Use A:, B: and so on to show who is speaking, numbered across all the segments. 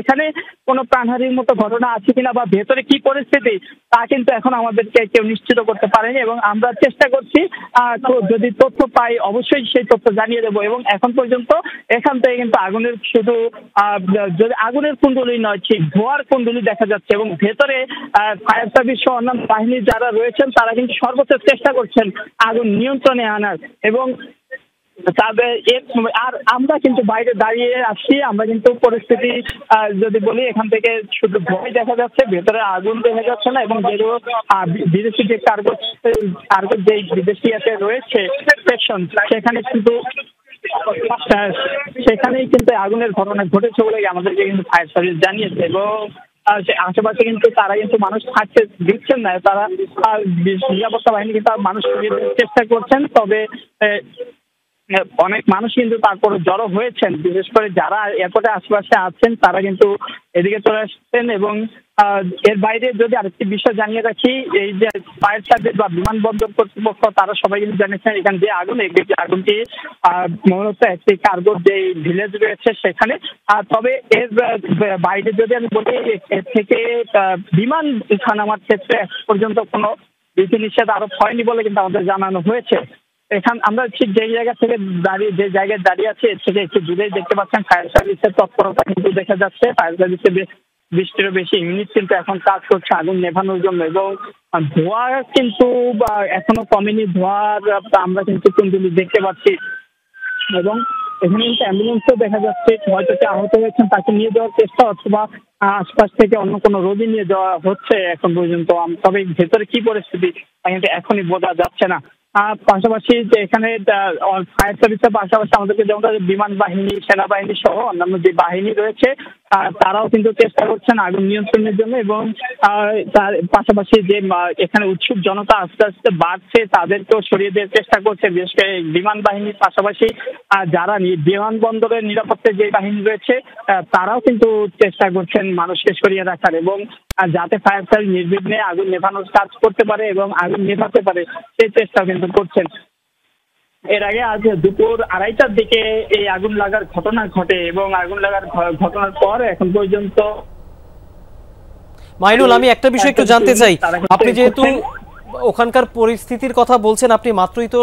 A: এখানে কোনো প্রাণহানির মতো ঘটনা আছে কিনা বা ভেতরে কি পরিস্থিতি তা কিন্তু এখন আমাদেরকে কেউ নিশ্চিত করতে পারেনি এবং আমরা চেষ্টা করছি তো যদি তথ্য পাই অবশ্যই সেই তথ্য জানিয়ে দেবো। এবং এখন পর্যন্ত এখান থেকে কিন্তু আগুনের শুধু যদি আগুনের কুণ্ডলী নয়, ঠিক ধোঁয়ার কুণ্ডলী দেখা যাচ্ছে এবং ভেতরে ফায়ার সার্ভিস সহ অন্যান্য বাহিনী যারা রয়েছেন তারা কিন্তু সর্বোচ্চ চেষ্টা করছেন আগুন নিয়ন্ত্রণে আনার। এবং তবে আর আমরা কিন্তু বাইরে দাঁড়িয়ে আসছি, আমরা কিন্তু পরিস্থিতি যদি বলি এখান থেকে শুধু ভয় দেখা যাচ্ছে, ভেতরে আগুন দেখা যাচ্ছে না। এবং যেগুলো বিদেশি যে কার্গো যে বিদেশি রয়েছে সেকশন, সেখানে কিন্তু সেখানেই কিন্তু আগুনের ঘটনা ঘটেছে বলে আমাদেরকে কিন্তু ফায়ার সার্ভিস জানিয়েছে। এবং আশেপাশে কিন্তু তারা কিন্তু মানুষ থাকতে দিচ্ছেন না, তারা নিরাপত্তা বাহিনী কিন্তু মানুষ চেষ্টা করছেন। তবে অনেক মানুষ কিন্তু তারপরে জড়ো হয়েছেন, বিশেষ করে যারা এয়ারপোর্টের আশেপাশে আছেন তারা কিন্তু এদিকে চলে আসছেন। এবং এর বাইরে যদি আরেকটি বিষয় জানিয়ে রাখি, এই যে ফায়ার সার্ভিস বা বিমানবন্দর কর্তৃপক্ষ তারা সবাই কিন্তু জানিয়েছেন এখানে যে আগুনটি মূলত একটি কার্গোর যে ভিলেজ রয়েছে সেখানে। তবে এর বাইরে যদি আমি বলি, এর থেকে বিমান ওঠানামার ক্ষেত্রে পর্যন্ত কোনো বিধিনিষেধ আরোপ হয়নি বলে কিন্তু আমাদের জানানো হয়েছে। আমরা ঠিক যে জায়গায় দাঁড়িয়ে আছি এর থেকে একটু দূরেই দেখতে পাচ্ছেন ফায়ার সার্ভিসের তৎপরতা কিন্তু দেখা যাচ্ছে। ফায়ার সার্ভিসের 20টিরও বেশি ইউনিট কিন্তু এখন কাজ করছে আগুন নেভানোর জন্য। এবং ধোঁয়া কিন্তু এখনো কমেনি, ধোঁয়ার আমরা কিন্তু কুণ্ডলী দেখতে পাচ্ছি। এবং এখানে কিন্তু অ্যাম্বুলেন্সও দেখা যাচ্ছে, হয়তো আহত হয়েছেন তাকে নিয়ে যাওয়ার চেষ্টা অথবা আশপাশ থেকে অন্য কোনো রোগী নিয়ে যাওয়া হচ্ছে এখন পর্যন্ত। তবে ভেতরে কি পরিস্থিতি তা কিন্তু এখনই বোঝা যাচ্ছে না। পাশাপাশি যে এখানে ফায়ার সার্ভিসের পাশাপাশি আমাদেরকে যেমন বিমান বাহিনী, সেনাবাহিনী সহ অন্যান্য যে বাহিনী রয়েছে তারাও কিন্তু চেষ্টা করছেন আগুন নিয়ন্ত্রণের জন্য। এবং তার পাশাপাশি যে এখানে উৎসুক জনতা আস্তে আস্তে বাড়ছে তাদেরকেও সরিয়ে দেওয়ার চেষ্টা করছে, বিশেষ করে বিমান বাহিনীর পাশাপাশি যারা বিমানবন্দরের নিরাপত্তার যে বাহিনী রয়েছে তারাও কিন্তু চেষ্টা করছেন মানুষকে সরিয়ে রাখার এবং যাতে ফায়ার সার্ভিস নির্বিঘ্নে আগুন নেভানোর কাজ করতে পারে এবং আগুন নেভাতে পারে সেই চেষ্টাও কিন্তু করছেন। এর আগে আজ দুপুর 2:30টার দিকে এই আগুন লাগার ঘটনা ঘটে এবং আগুন লাগার ঘটনার পর এখন পর্যন্ত
B: মাইনুল, আমি একটা বিষয় একটু জানতে চাই, আপনি যেহেতু ওখানকার পরিস্থিতির কথা বলছেন, আপনি মাত্রই তো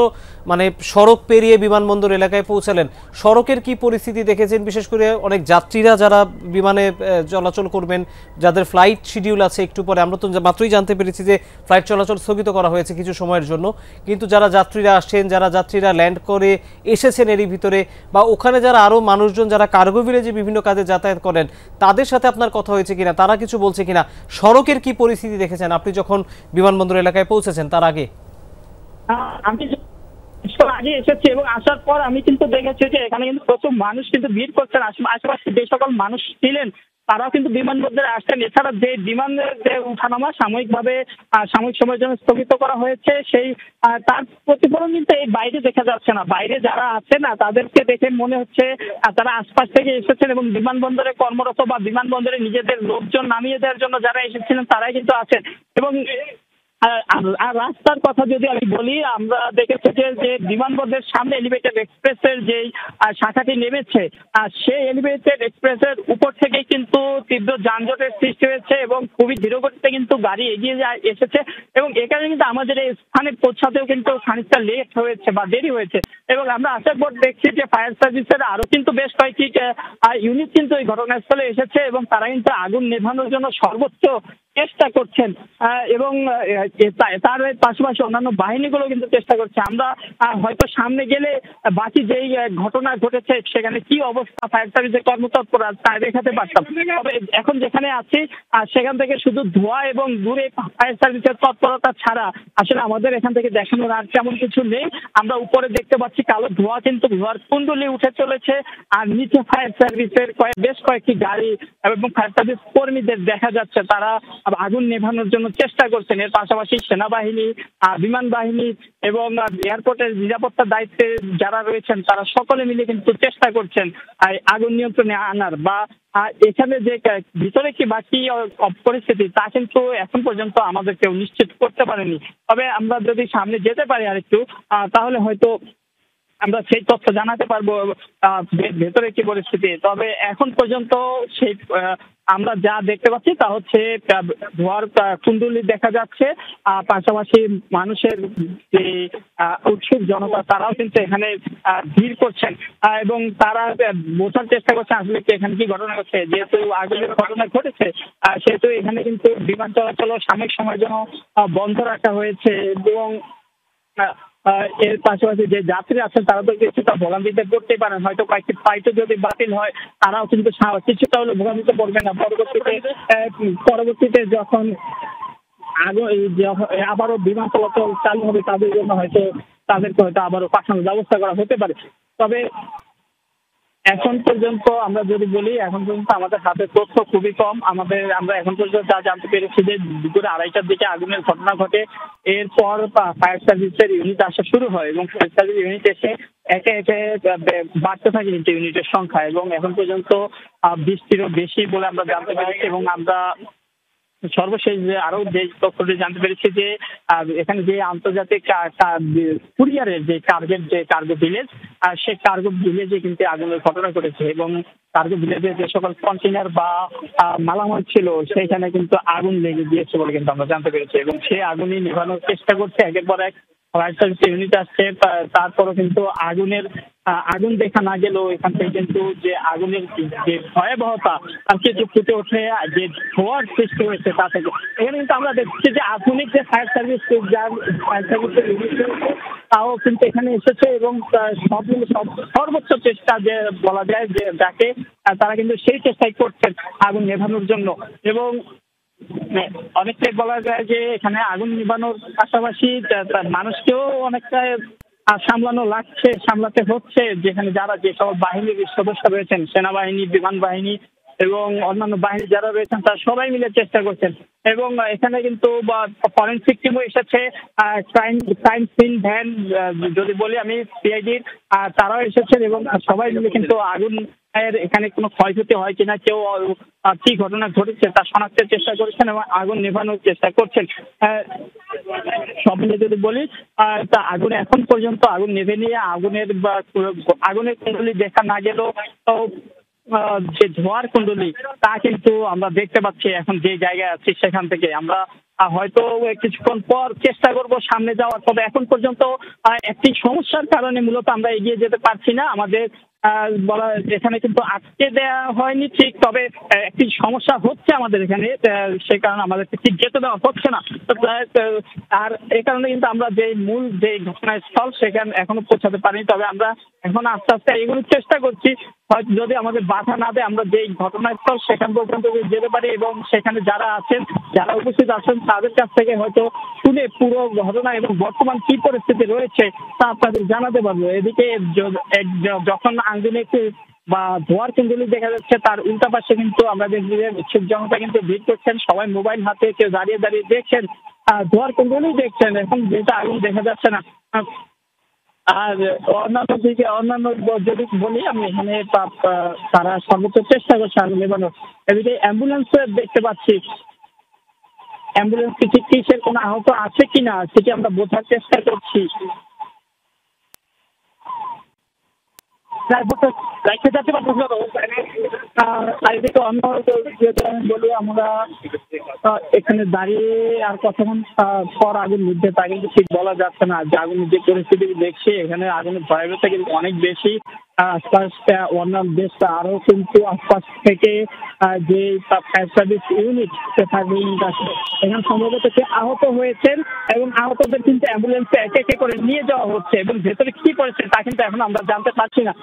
B: মানে সড়ক পেরিয়ে বিমানবন্দর এলাকায় পৌঁছালেন, সড়কের কি পরিস্থিতি দেখেছেন? বিশেষ করে অনেক যাত্রীরা যারা বিমানে চলাচল করবেন, যাদের ফ্লাইট শিডিউল আছে একটু পরে, আমরা তো মাত্রই জানতে পেরেছি যে ফ্লাইট চলাচল স্থগিত করা হয়েছে কিছু সময়ের জন্য, কিন্তু যারা যাত্রীরা আসছেন, যারা যাত্রীরা ল্যান্ড করে এসেছেন এরই ভিতরে, বা ওখানে যারা আরও মানুষজন যারা কার্গো ভিলেজে বিভিন্ন কাজে যাতায়াত করেন তাদের সাথে আপনার কথা হয়েছে কিনা, তারা কিছু বলছে কিনা, সড়কের কি পরিস্থিতি দেখেছেন আপনি যখন বিমানবন্দর এলাকায় পৌঁছেছেন তার আগে?
A: আমি আগে এসেছি এবং আসার পর আমি কিন্তু দেখেছি যে এখানে কিন্তু প্রচুর মানুষ কিন্তু ভিড় করছেন। আশেপাশে যে সকল মানুষ ছিলেন তারাও কিন্তু বিমানবন্দরে আসছেন। এছাড়া যে বিমানের যে ওঠানামা সাময়িক সময়ের জন্য স্থগিত করা হয়েছে, সেই তার প্রতিফলন কিন্তু এই বাইরে দেখা যাচ্ছে না। বাইরে যারা আছে না তাদেরকে দেখে মনে হচ্ছে তারা আশপাশ থেকে এসেছেন এবং বিমানবন্দরে কর্মরত বা বিমানবন্দরে নিজেদের লোকজন নামিয়ে দেওয়ার জন্য যারা এসেছিলেন তারাই কিন্তু আছেন। এবং আর রাস্তার কথা যদি আমি বলি, আমরা দেখেছি যে বিমানবন্দরের সামনে এলিভেটেড এক্সপ্রেসের যে শাখাটি নেমেছে সেই এলিভেটেড এক্সপ্রেসের উপর থেকে কিন্তু তীব্র যানজটের সৃষ্টি হয়েছে এবং খুবই ধীরগতিতে কিন্তু গাড়ি এগিয়ে এসেছে এবং এ কারণে কিন্তু আমাদের এই স্থানে পৌঁছাতেও কিন্তু খানিকটা লেট হয়েছে বা দেরি হয়েছে। এবং আমরা আসার পর দেখছি যে ফায়ার সার্ভিসের আরো কিন্তু বেশ কয়েকটি ইউনিট কিন্তু এই ঘটনাস্থলে এসেছে এবং তারা কিন্তু আগুন নেভানোর জন্য সর্বোচ্চ চেষ্টা করছেন এবং তার পাশাপাশি অন্যান্য বাহিনীগুলো কিন্তু চেষ্টা করছে। আমরা হয়তো সামনে গেলে বাকি যেই ঘটনা ঘটেছে সেখানে কি অবস্থা ফায়ার সার্ভিসের কর্মতৎপরতা তা দেখাতে পারতাম। তবে এখন যেখানে আছি সেখান থেকে শুধু ধোঁয়া এবং দূরে ফায়ার সার্ভিসের তৎপরতা ছাড়া আসলে আমাদের এখান থেকে দেখানোর আর তেমন কিছু নেই। আমরা উপরে দেখতে পাচ্ছি কালো ধোঁয়া, কিন্তু ধোঁয়ার কুণ্ডলী উঠে চলেছে আর নিচে ফায়ার সার্ভিসের বেশ কয়েকটি গাড়ি এবং ফায়ার সার্ভিস কর্মীদের দেখা যাচ্ছে তারা আগুন নেভানোর জন্য চেষ্টা করছেন। এর পাশাপাশি সেনাবাহিনী, বিমান বাহিনী এবং এয়ারপোর্টের নিরাপত্তার দায়িত্বে যারা রয়েছেন তারা সকলে মিলে কিন্তু চেষ্টা করছেন আগুন নিয়ন্ত্রণে আনার বা এখানে যে ভিতরে কি বাকি পরিস্থিতি তা কিন্তু এখন পর্যন্ত আমাদের কেউ নিশ্চিত করতে পারেনি। তবে আমরা যদি সামনে যেতে পারি আরেকটু তাহলে হয়তো আমরা সেই তথ্য জানাতে পারবো ভেতরে কি পরিস্থিতি। তবে এখন পর্যন্ত সেই আমরা যা দেখতে পাচ্ছি তা হচ্ছে ধোঁয়ার কুণ্ডলী দেখা যাচ্ছে, পাশাপাশি মানুষের যে উৎসুক জনতা তারাও কিন্তু এখানে ভিড় করছেন এবং তারা বোঝার চেষ্টা করছে আসলে এখানে কি ঘটনা ঘটছে। যেহেতু আগুনের ঘটনা ঘটেছে সেহেতু এখানে কিন্তু বিমান চলাচল সাময়িক সময়ের জন্য বন্ধ রাখা হয়েছে এবং এর পাশাপাশি যে যাত্রী আছেন তারা তো কিছুটা ভোগান্তিতে পড়তেই পারেন, হয়তো কয়েকটি ফ্লাইটও যদি বাতিল হয় তারাও কিন্তু কিছুটা হলে ভোগান্তিতে পড়বে না। পরবর্তীতে যখন আবারও বিমান চলাচল চালু হবে তাদের জন্য তাদেরকে হয়তো আবারও পাঠানোর ব্যবস্থা করা হতে পারে। তবে এখন পর্যন্ত আমরা যদি বলি এখন পর্যন্ত আমাদের হাতে তথ্য খুবই কম। আমরা এখন পর্যন্ত যা জানতে পেরেছি যে দুপুরে 2:30টার দিকে আগুনের ঘটনা ঘটে, এরপর ফায়ার সার্ভিসের ইউনিট আসা শুরু হয় এবং ফায়ার সার্ভিস ইউনিট এসে একে একে বাড়তে থাকে কিন্তু ইউনিটের সংখ্যা এবং এখন পর্যন্ত 20টিরও বেশি বলে আমরা জানতে পেরেছি। এবং আমরা সর্বশেষ যে আরো যে তথ্যটি জানতে পেরেছি যে এখানে যে আন্তর্জাতিক কুরিয়ারের যে কার্গো ভিলেজ সেই কার্গো ভিলেজে কিন্তু আগুনের ঘটনা ঘটেছে এবং কার্গো ভিলেজে যে সকল কন্টেনার বা মালামাল ছিল সেখানে কিন্তু আগুন লেগে গিয়েছে বলে কিন্তু আমরা জানতে পেরেছি এবং সেই আগুনই নেভানোর চেষ্টা করছে একের পর এক ফায়ার সার্ভিস ইউনিট আসছে। তারপরও কিন্তু আগুন দেখা না গেলেও এখান থেকে কিন্তু যে আগুনের যে ভয়াবহতা কিছু ফুটে ওঠে যে ধোঁয়ার সৃষ্টি হয়েছে তা থেকে। এখানে কিন্তু আমরা দেখছি যে আধুনিক যে ফায়ার সার্ভিসের ইউনিট তাও কিন্তু এখানে এসেছে এবং সর্বোচ্চ চেষ্টা যে বলা যায় যে যাকে তারা কিন্তু সেই চেষ্টাই করছেন আগুন নেভানোর জন্য এবং অনেকটাই বলা যায় যে এখানে আগুন নিভানোর পাশাপাশি মানুষকেও অনেকটা সামলাতে হচ্ছে, যেখানে যে সব বাহিনীর সদস্য রয়েছেন সেনাবাহিনী, বিমান বাহিনী এবং অন্যান্য বাহিনী যারা রয়েছেন তারা সবাই মিলে চেষ্টা করছেন এবং এখানে কিন্তু ফরেনসিক টিমও এসেছে, ক্রাইম সিন ভ্যান যদি বলি আমি সিআইডির তারাও এসেছেন এবং সবাই মিলে কিন্তু আগুন এখানে কোনো ক্ষয়ক্ষতি হয় কিনা, কেউ কি ঘটনা ঘটেছে তা শনাক্তের চেষ্টা করেছেন এবং আগুন নেভানোর চেষ্টা করছেন। সব মিলে যদি বলি তা আগুন এখন পর্যন্ত আগুন নেভে নিয়ে আগুনের কুণ্ডলী দেখা না গেলেও যে ধোঁয়ার কুণ্ডলী তা কিন্তু আমরা দেখতে পাচ্ছি এখন যে জায়গায় আছি সেখান থেকে। আমরা হয়তো কিছুক্ষণ পর চেষ্টা করব সামনে যাওয়ার, তবে এখন পর্যন্ত একটি সমস্যার কারণে মূলত আমরা এগিয়ে যেতে পারছি না। আমাদের এখানে কিন্তু আটকে দেওয়া হয়নি ঠিক, তবে একটি সমস্যা হচ্ছে আমাদের এখানে, সে কারণে আমাদেরকে ঠিক যেতে দেওয়া হচ্ছে না। আর এই কারণে কিন্তু আমরা যে মূল যে ঘটনাস্থল সেখানে এখনো পৌঁছাতে পারিনি, তবে আমরা এখন আস্তে আস্তে এগুলোর চেষ্টা করছি। হয়তো যদি আমাদের বাধা না দেয় আমরা যেই ঘটনাস্থল সেখান পর্যন্ত যেতে পারি এবং সেখানে যারা উপস্থিত আছেন তাদের কাছ থেকে হয়তো শুনে পুরো ঘটনা এবং বর্তমান কি পরিস্থিতি রয়েছে তা আপনাদের জানাতে পারবো। এদিকে যখন আঙ্গুলে বা ধোয়ার কুণ্ডলী দেখা যাচ্ছে তার উল্টা পাশে কিন্তু আমরা দেখছি যে উৎসুক জনতা কিন্তু ভিড় করছেন, সবাই মোবাইল হাতে, কেউ দাঁড়িয়ে দাঁড়িয়ে দেখছেন, ধোয়ার কুণ্ডলী দেখছেন, এখন যেটা আগুন দেখা যাচ্ছে না। আর অন্যান্য যদি বলি আমি এখানে তারা সর্বোচ্চ চেষ্টা করছে আগুন নেভানোর। এদিকে অ্যাম্বুলেন্স দেখতে পাচ্ছি, অ্যাম্বুলেন্স কিসের কোনো আহত আছে কিনা সেটি আমরা বোঝার চেষ্টা করছি। বলি আমরা এখানে দাঁড়িয়ে আর কতক্ষণ পর আগুন নিভবে তা কিন্তু ঠিক বলা যাচ্ছে না। যে আগুনের যে পরিস্থিতি দেখছি এখানে আগুনের ভয়াবহতা কিন্তু অনেক বেশি। আশপাশ অন্যান্য দেশ আরো কিন্তু আশপাশ থেকে যে ফায়ার সার্ভিস ইউনিট এখানে সম্ভবত আহত হয়েছেন এবং আহতদের কিন্তু অ্যাম্বুলেন্সে একে একে করে নিয়ে যাওয়া হচ্ছে এবং ভেতরে কি করেছে তা কিন্তু এখন আমরা জানতে পারছি না।